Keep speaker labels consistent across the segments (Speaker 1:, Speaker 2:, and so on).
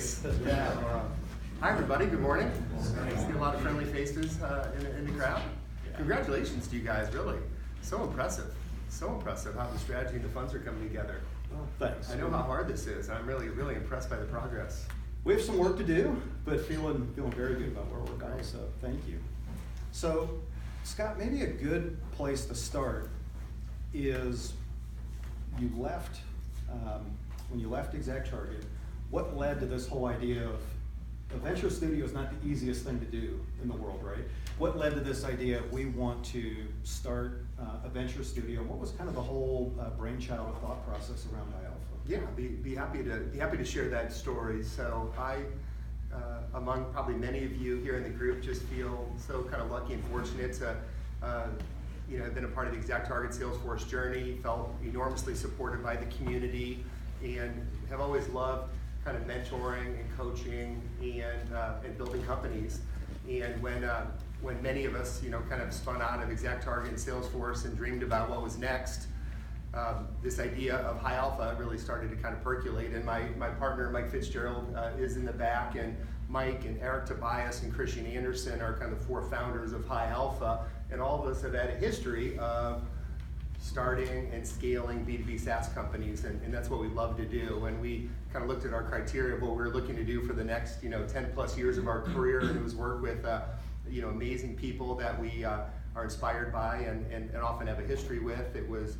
Speaker 1: face. Yeah. Hi, everybody. Good morning. I see a lot of friendly faces in the crowd. Congratulations to you guys, really. So impressive. So impressive how the strategy and the funds are coming together.
Speaker 2: Well, thanks.
Speaker 1: I know how hard this is. I'm really, really impressed by the progress.
Speaker 2: We have some work to do, but feeling very good about where we're going, so thank you. So, Scott, maybe a good place to start is you left, when you left ExactTarget, what led to this whole idea of a venture studio is not the easiest thing to do in the world, right? What led to this idea of we want to start a venture studio? What was kind of the whole brainchild or thought process around High Alpha?
Speaker 1: Yeah, be happy to share that story. So I, among probably many of you here in the group, just feel so kind of lucky and fortunate to, have been a part of the ExactTarget Salesforce journey. Felt enormously supported by the community, and have always loved kind of mentoring and coaching and building companies. And when many of us, kind of spun out of ExactTarget and Salesforce and dreamed about what was next, this idea of High Alpha really started to kind of percolate. And my partner, Mike Fitzgerald, is in the back, and Mike and Eric Tobias and Christian Anderson are kind of four founders of High Alpha, and all of us have had a history of starting and scaling B2B SaaS companies, and that's what we love to do. And we kind of looked at our criteria of what we were looking to do for the next 10 plus years of our career, and it was work with amazing people that we are inspired by and often have a history with. It was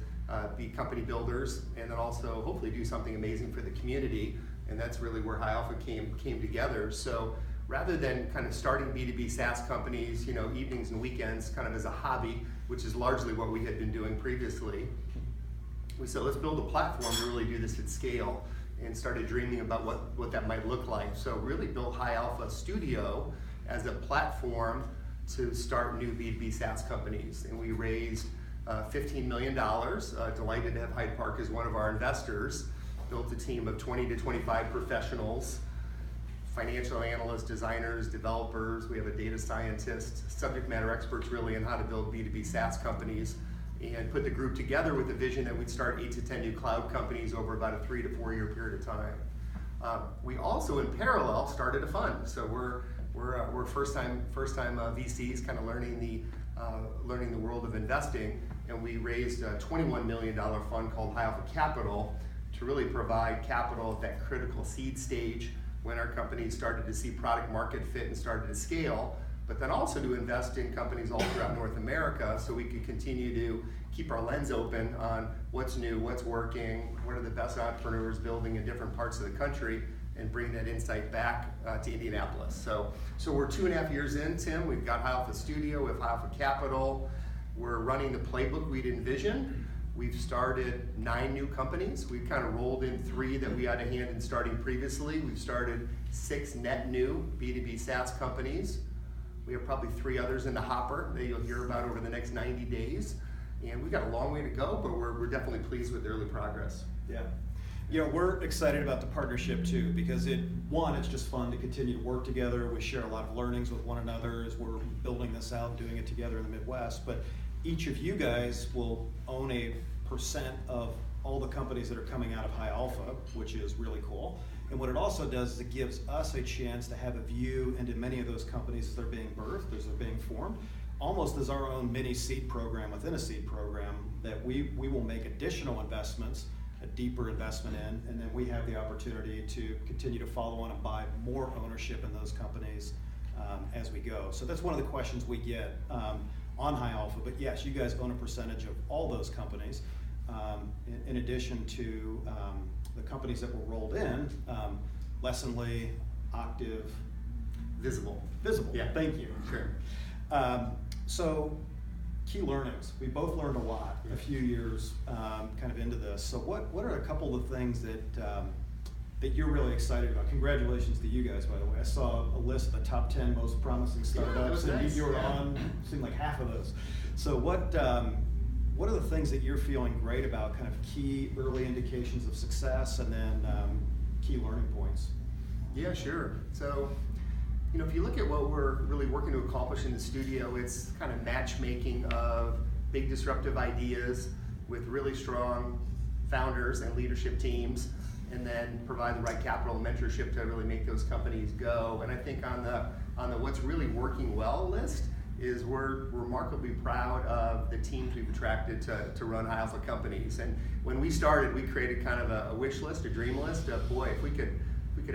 Speaker 1: be company builders, and then also hopefully do something amazing for the community, and that's really where High Alpha came together. So rather than kind of starting B2B SaaS companies, evenings and weekends kind of as a hobby, which is largely what we had been doing previously, we said, let's build a platform to really do this at scale, and started dreaming about what that might look like. So really built High Alpha Studio as a platform to start new B2B SaaS companies. And we raised $15 million, delighted to have Hyde Park as one of our investors, built a team of 20 to 25 professionals, financial analysts, designers, developers. We have a data scientist, subject matter experts really on how to build B2B SaaS companies, and put the group together with the vision that we'd start 8 to 10 new cloud companies over about a 3 to 4 year period of time. We also, in parallel, started a fund. So we're first time VCs, kind of learning the world of investing, and we raised a $21 million fund called High Alpha Capital to really provide capital at that critical seed stage when our companies started to see product market fit and started to scale, but then also to invest in companies all throughout North America so we could continue to keep our lens open on what's new, what's working, what are the best entrepreneurs building in different parts of the country, and bring that insight back to Indianapolis. So we're 2.5 years in, Tim. We've got High Alpha Studio, we have High Alpha Capital. We're running the playbook we'd envisioned. We've started 9 new companies. We've kind of rolled in 3 that we had a hand in starting previously. We've started 6 net new B2B SaaS companies. We have probably 3 others in the hopper that you'll hear about over the next 90 days. And we've got a long way to go, but we're definitely pleased with the early progress.
Speaker 2: Yeah. We're excited about the partnership too, because it's just fun to continue to work together. We share a lot of learnings with one another as we're building this out and doing it together in the Midwest. But each of you guys will own a percent of all the companies that are coming out of High Alpha, which is really cool. And what it also does is it gives us a chance to have a view into many of those companies as they're being birthed, as they're being formed, almost as our own mini seed program within a seed program that we will make additional investments, a deeper investment in, and then we have the opportunity to continue to follow on and buy more ownership in those companies as we go. So that's one of the questions we get on High Alpha, but yes, you guys own a percentage of all those companies, in addition to the companies that were rolled in, Lessonly, Octave,
Speaker 1: Visible.
Speaker 2: Yeah. Thank you.
Speaker 1: Sure.
Speaker 2: So key learnings. We both learned a lot a few years kind of into this. So what are a couple of things that you're really excited about? Congratulations to you guys, by the way. I saw a list of the top 10 most promising startups, and
Speaker 1: nice.
Speaker 2: you were on, seemed like half of those. So what are the things that you're feeling great about, kind of key early indications of success, and then key learning points?
Speaker 1: Yeah, sure. So, if you look at what we're really working to accomplish in the studio, it's kind of matchmaking of big disruptive ideas with really strong founders and leadership teams, and then provide the right capital and mentorship to really make those companies go. And I think on the what's really working well list is we're remarkably proud of the teams we've attracted to run high alpha companies. And when we started, we created kind of a wish list, a dream list of, boy, if we could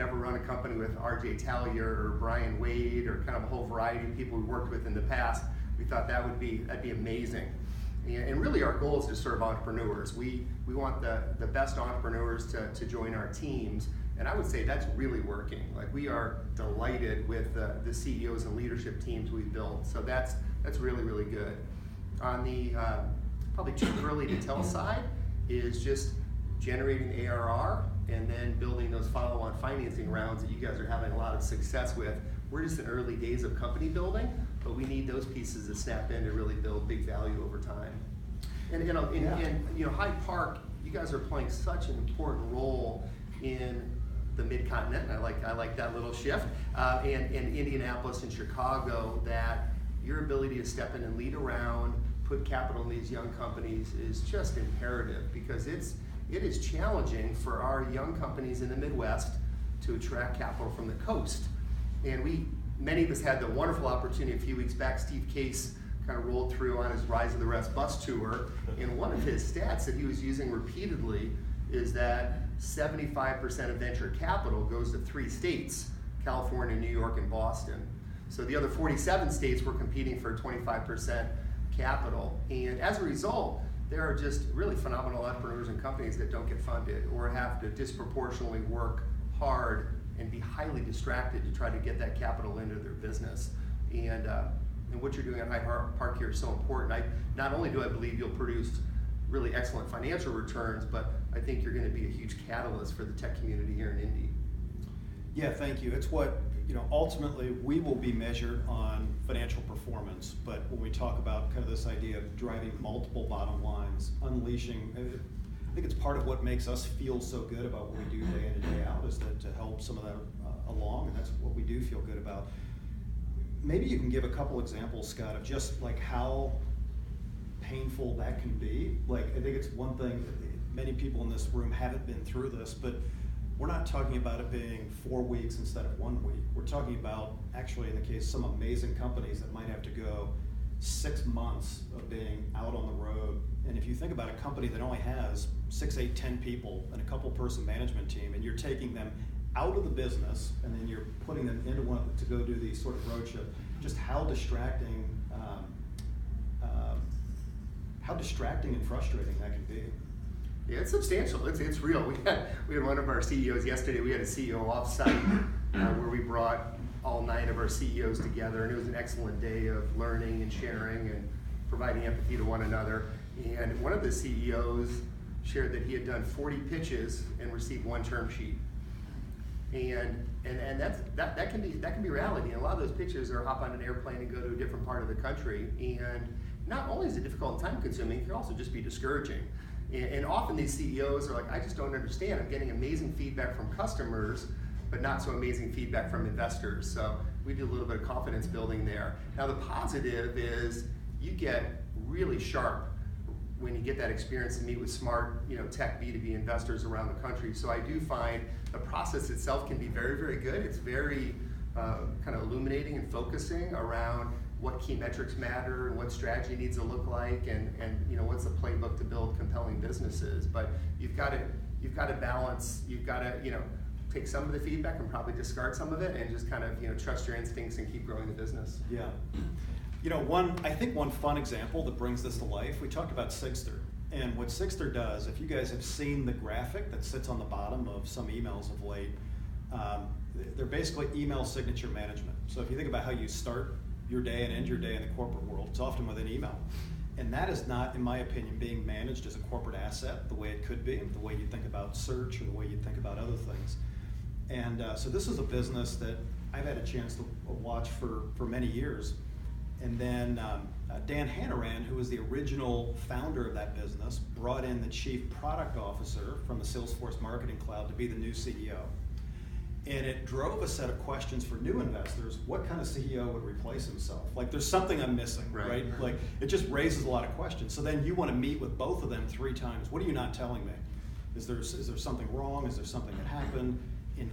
Speaker 1: ever run a company with RJ Tallier or Brian Wade or kind of a whole variety of people we worked with in the past, we thought that'd be amazing. And really our goal is to serve entrepreneurs. We want the best entrepreneurs to join our teams, and I would say that's really working. Like, we are delighted with the CEOs and leadership teams we've built, so that's really, really good. On the probably too early to tell side is just generating ARR and then building those follow-on financing rounds that you guys are having a lot of success with. We're just in early days of company building, but we need those pieces to snap in to really build big value over time. And Hyde Park, you guys are playing such an important role in the mid-continent. I like that little shift. And Indianapolis and Chicago, that your ability to step in and lead around, put capital in these young companies is just imperative, because it is challenging for our young companies in the Midwest to attract capital from the coast. And many of us had the wonderful opportunity a few weeks back. Steve Case kind of rolled through on his Rise of the Rest bus tour, and one of his stats that he was using repeatedly is that 75% of venture capital goes to 3 states, California, New York, and Boston. So the other 47 states were competing for 25% capital. And as a result, there are just really phenomenal entrepreneurs and companies that don't get funded or have to disproportionately work hard and be highly distracted to try to get that capital into their business. And what you're doing at Hyde Park here is so important. Not only do I believe you'll produce really excellent financial returns, but I think you're going to be a huge catalyst for the tech community here in Indy.
Speaker 2: Yeah, thank you. It's what, ultimately we will be measured on financial performance, but when we talk about kind of this idea of driving multiple bottom lines, unleashing, I think it's part of what makes us feel so good about what we do day in and day out, is that to help some of that along, and that's what we do feel good about. Maybe you can give a couple examples, Scott, of just like how painful that can be. Like, I think it's one thing, many people in this room haven't been through this, but we're not talking about it being 4 weeks instead of 1 week. We're talking about, actually in the case, some amazing companies that might have to go 6 months of being out on the road. And if you think about a company that only has 6, 8, 10 people and a couple person management team, and you're taking them out of the business and then you're putting them into one to go do these sort of roadshow, just how distracting and frustrating that can be.
Speaker 1: Yeah, it's substantial. It's real. We had one of our CEOs yesterday. We had a CEO offsite where we brought all 9 of our CEOs together, and it was an excellent day of learning and sharing and providing empathy to one another. And one of the CEOs shared that he had done 40 pitches and received 1 term sheet. And that can be reality. And a lot of those pitches are hop on an airplane and go to a different part of the country. And not only is it difficult and time consuming, it can also just be discouraging. And often these CEOs are like, I just don't understand. I'm getting amazing feedback from customers, but not so amazing feedback from investors. So we do a little bit of confidence building there. Now the positive is you get really sharp when you get that experience to meet with smart, tech B2B investors around the country. So I do find the process itself can be very, very good. It's very kind of illuminating and focusing around what key metrics matter and what strategy needs to look like, and what's the playbook to build compelling businesses. But you've got to balance. You've got to take some of the feedback and probably discard some of it, and just kind of trust your instincts and keep growing the business.
Speaker 2: Yeah. I think one fun example that brings this to life, we talked about Sigster. And what Sigster does, if you guys have seen the graphic that sits on the bottom of some emails of late, they're basically email signature management. So if you think about how you start your day and end your day in the corporate world, it's often with an email. And that is not, in my opinion, being managed as a corporate asset the way it could be, the way you think about search or the way you think about other things. And so this is a business that I've had a chance to watch for many years. And then Dan Hannaran, who was the original founder of that business, brought in the chief product officer from the Salesforce Marketing Cloud to be the new CEO. And it drove a set of questions for new investors. What kind of CEO would replace himself? Like, there's something I'm missing, right? Like, it just raises a lot of questions. So then you want to meet with both of them 3 times. What are you not telling me? Is there something wrong? Is there something that happened? In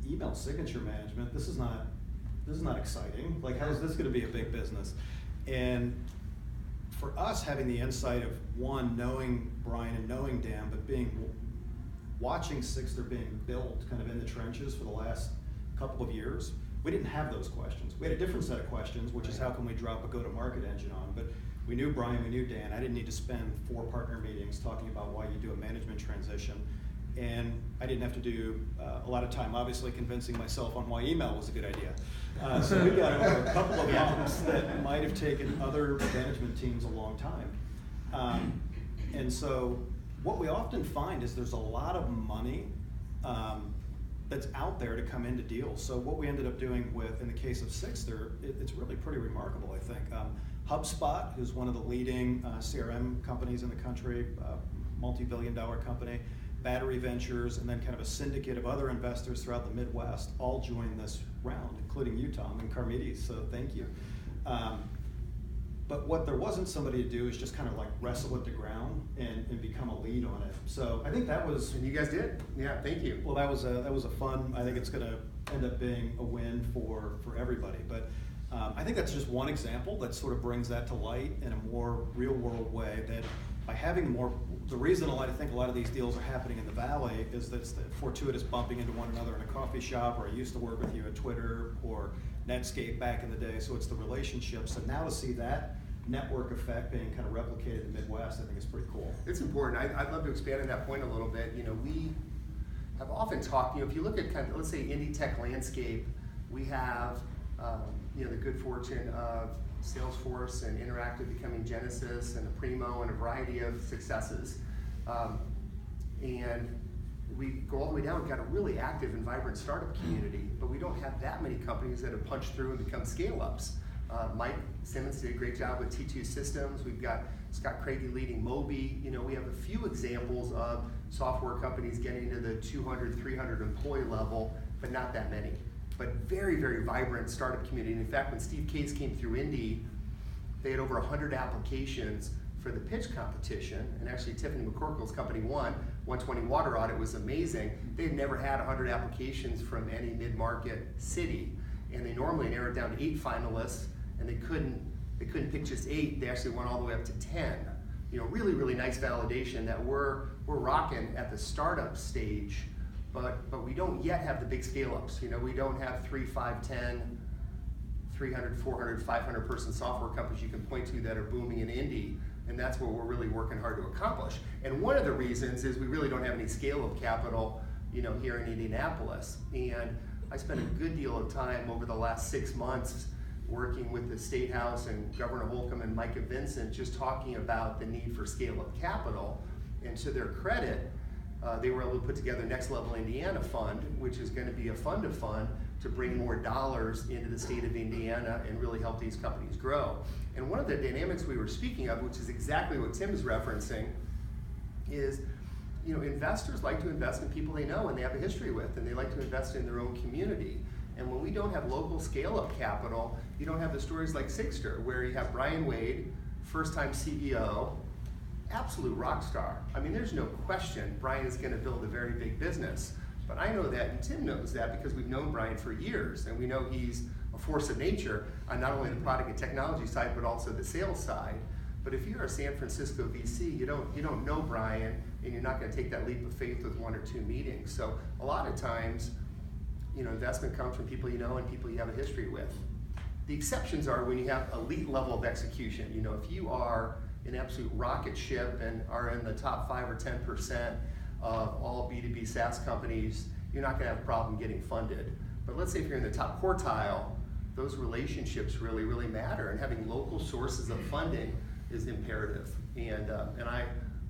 Speaker 2: email signature management, this is not exciting. Like, how is this going to be a big business? And for us, having the insight of one, knowing Brian and knowing Dan, but watching Sixter being built kind of in the trenches for the last couple of years, we didn't have those questions. We had a different set of questions, which is how can we drop a go-to-market engine on? But we knew Brian, we knew Dan. I didn't need to spend 4 partner meetings talking about why you do a management transition. And I didn't have to do a lot of time, obviously, convincing myself on why email was a good idea. So we got over a couple of months that might have taken other management teams a long time. And so what we often find is there's a lot of money that's out there to come into deals. So what we ended up doing in the case of Sixter, it's really pretty remarkable, I think. HubSpot, who's one of the leading CRM companies in the country, multi-billion-dollar company, Battery Ventures, and then kind of a syndicate of other investors throughout the Midwest all joined this round, including you, Tom, and Carmides, so thank you. But what there wasn't somebody to do is just kind of like wrestle it to ground and become a lead on it. So I think that was...
Speaker 1: And you guys did? Yeah, thank you.
Speaker 2: Well, that was a fun, I think it's gonna end up being a win for everybody. But I think that's just one example that sort of brings that to light in a more real world way, that by having more, the reason I think a lot of these deals are happening in the Valley is that it's the fortuitous bumping into one another in a coffee shop, or I used to work with you at Twitter or Netscape back in the day, so it's the relationships. And now to see that network effect being kind of replicated in the Midwest, I think is pretty cool.
Speaker 1: It's important. I'd love to expand on that point a little bit. You know, we have often talked, you know, if you look at kind of, let's say, indie tech landscape, we have, you know, the good fortune of Salesforce and Interactive becoming Genesis and Primo and a variety of successes. And we go all the way down, we've got a really active and vibrant startup community, but we don't have that many companies that have punched through and become scale-ups. Mike Simmons did a great job with T2 Systems. We've got Scott Craigie leading Moby. You know, we have a few examples of software companies getting to the 200, 300 employee level, but not that many. But very, very vibrant startup community. And in fact, when Steve Case came through Indy, they had over 100 applications for the pitch competition. And actually, Tiffany McCorkle's company won. 120 Water Audit was amazing. They had never had 100 applications from any mid-market city. And they normally narrowed down to 8 finalists, and they couldn't pick just 8. They actually went all the way up to 10. You know, really, really nice validation that we're rocking at the startup stage. But we don't yet have the big scale-ups. You know, we don't have 3, 5, 10, 300, 400, 500 person software companies you can point to that are booming in Indy, and that's what we're really working hard to accomplish. And one of the reasons is we really don't have any scale-up capital, you know, here in Indianapolis. And I spent a good deal of time over the last 6 months working with the State House and Governor Holcomb and Micah Vincent, just talking about the need for scale-up capital. And to their credit, they were able to put together Next Level Indiana Fund, which is going to be a fund-to-fund to bring more dollars into the state of Indiana and really help these companies grow. And one of the dynamics we were speaking of, which is exactly what Tim is referencing, is, you know, investors like to invest in people they know and they have a history with, and they like to invest in their own community. And when we don't have local scale-up capital, you don't have the stories like Sixter, where you have Brian Wade, first-time CEO, absolute rock star. I mean, there's no question Brian is going to build a very big business. But I know that, and Tim knows that, because we've known Brian for years, and we know he's a force of nature on not only the product and technology side, but also the sales side. But if you're a San Francisco VC, you don't know Brian, and you're not going to take that leap of faith with 1 or 2 meetings. So a lot of times, you know, investment comes from people you know and people you have a history with. The exceptions are when you have elite level of execution. You know, if you are an absolute rocket ship and are in the top 5 or 10% of all B2B SaaS companies, you're not going to have a problem getting funded. But let's say if you're in the top quartile, those relationships really, really matter, and having local sources of funding is imperative. And I'm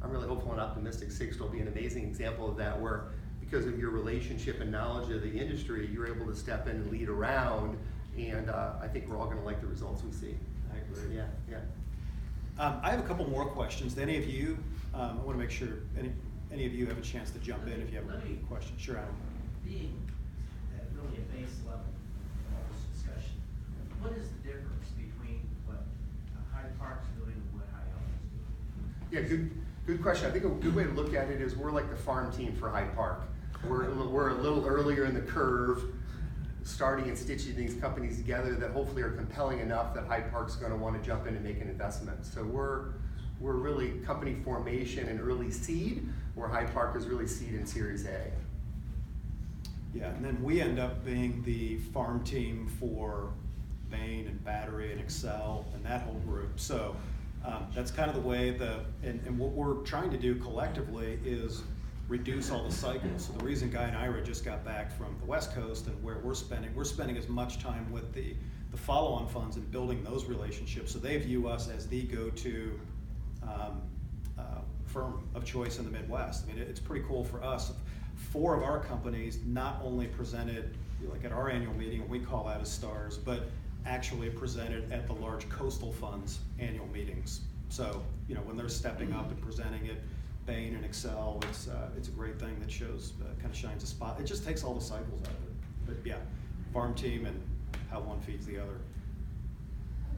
Speaker 1: really hopeful and optimistic Sixter will be an amazing example of that, where because of your relationship and knowledge of the industry, you're able to step in and lead around, and I think we're all going to like the results we see.
Speaker 2: I agree.
Speaker 1: Yeah.
Speaker 3: I have a couple more questions. Do any of you, I want to make sure any of you have a chance to jump in if you have a question. Sure, Adam.
Speaker 4: Being at really a base level of all this discussion, what is the difference between what Hyde Park's doing and what Hyde is doing?
Speaker 1: Yeah, Good question. I think a good way to look at it is we're like the farm team for Hyde Park. We're a little earlier in the curve, starting and stitching these companies together that hopefully are compelling enough that Hyde Park's going to want to jump in and make an investment. So we're really company formation and early seed, where Hyde Park is really seed and Series A.
Speaker 2: Yeah, and then we end up being the farm team for Bain and Battery and Excel and that whole group. So that's kind of the way and what we're trying to do collectively is reduce all the cycles. So the reason Guy and Ira just got back from the West Coast and where we're spending as much time with the follow-on funds and building those relationships. So they view us as the go-to firm of choice in the Midwest. I mean, it's pretty cool for us. 4 of our companies not only presented, like at our annual meeting, we call that as stars, but actually presented at the large coastal funds annual meetings. So, when they're stepping up and presenting it, Bain and Excel, it's a great thing that shows, kind of shines a spot. It just takes all the cycles out of it. But yeah, farm team and how one feeds the other.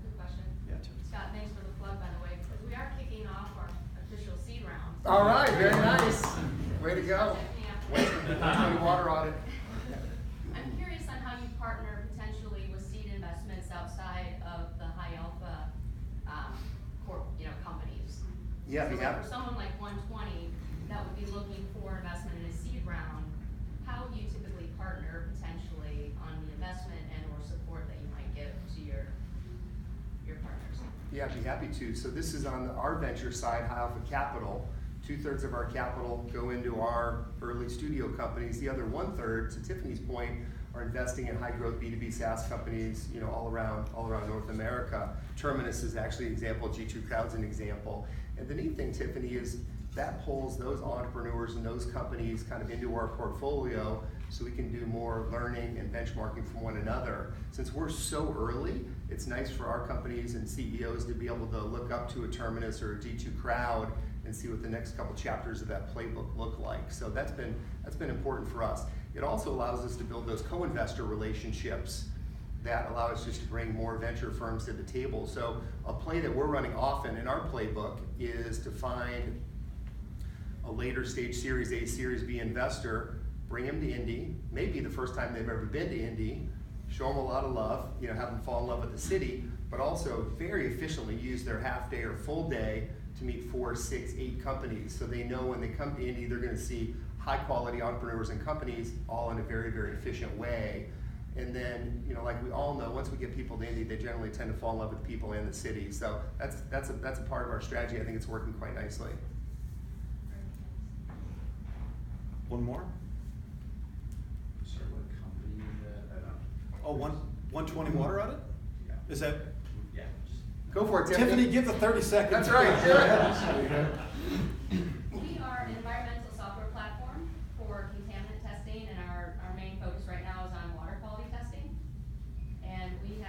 Speaker 5: Good question.
Speaker 2: Yeah, Tim.
Speaker 5: Scott, thanks for the plug, by the way, because we are kicking off our official seed round.
Speaker 1: All right, very nice. Way to go. Way to water on it.
Speaker 5: I'm curious on how you partner potentially with seed investments outside of the high alpha companies.
Speaker 1: Yeah,
Speaker 5: So
Speaker 1: we
Speaker 5: like
Speaker 1: have.
Speaker 5: for someone like 120 that would be looking for investment in a seed round, how do you typically partner potentially on the investment and or support that you might give to your partners?
Speaker 1: Yeah, I'd be happy to. So this is on our venture side, High Alpha Capital. 2/3 of our capital go into our early studio companies. The other 1/3, to Tiffany's point, are investing in high growth B2B SaaS companies, all around North America. Terminus is actually an example. G2 Crowd's an example. And the neat thing, Tiffany, is that pulls those entrepreneurs and those companies kind of into our portfolio, so we can do more learning and benchmarking from one another. Since we're so early, it's nice for our companies and CEOs to be able to look up to a Terminus or a G2 Crowd and see what the next couple chapters of that playbook look like. So that's been important for us. It also allows us to build those co-investor relationships that allow us just to bring more venture firms to the table. So a play that we're running often in our playbook is to find a later stage Series A, Series B investor, bring them to Indy, maybe the first time they've ever been to Indy, show them a lot of love, have them fall in love with the city, but also very efficiently use their half day or full day to meet 4, 6, 8 companies. So they know when they come to Indy, they're going to see high quality entrepreneurs and companies all in a very, very efficient way. And then, like we all know, once we get people to Indy, they generally tend to fall in love with people in the city. So that's a part of our strategy. I think it's working quite nicely.
Speaker 2: One more?
Speaker 6: Sure, what company that,
Speaker 2: Oh, 120 water audit?
Speaker 6: Yeah.
Speaker 2: Is that?
Speaker 6: Yeah, just.
Speaker 1: Go for it, Tiffany.
Speaker 2: Tiffany, give the 30 seconds.
Speaker 1: That's right. Do it.
Speaker 5: We are an environmental software platform for contaminant testing, and our main focus right now is on water quality testing. And we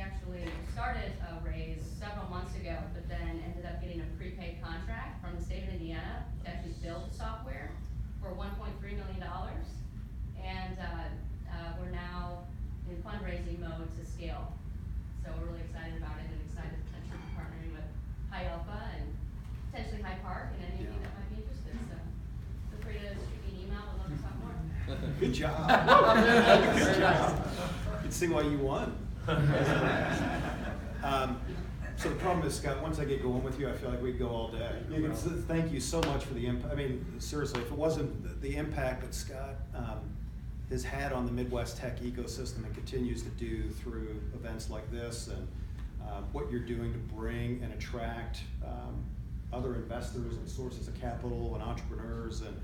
Speaker 5: actually started a raise several months ago, but then ended up getting a prepaid contract from the state of Indiana to actually build the software for $1.3 million. And we're now in fundraising mode to scale. So we're really excited about it and excited to potentially be partnering with High Alpha and potentially Hyde Park and any of you that might be interested. So feel free to shoot me an email. We'd love to talk more.
Speaker 2: Good job. Good job. You can see why you won. So the problem is, Scott, once I get going with you, I feel like we could go all day. Thank you so much for the impact. I mean, seriously, if it wasn't the impact that Scott has had on the Midwest tech ecosystem and continues to do through events like this, and what you're doing to bring and attract other investors and sources of capital and entrepreneurs, and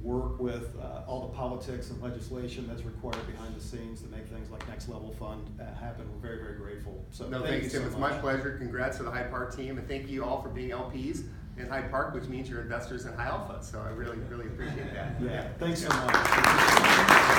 Speaker 2: work with all the politics and legislation that's required behind the scenes to make things like Next Level Fund happen. We're very, very grateful. So
Speaker 1: No, thanks, Tim. It's my pleasure. Congrats to the Hyde Park team, and thank you all for being LPs in Hyde Park, which means you're investors in High Alpha. So I really, really appreciate that.
Speaker 2: Yeah, thanks so much.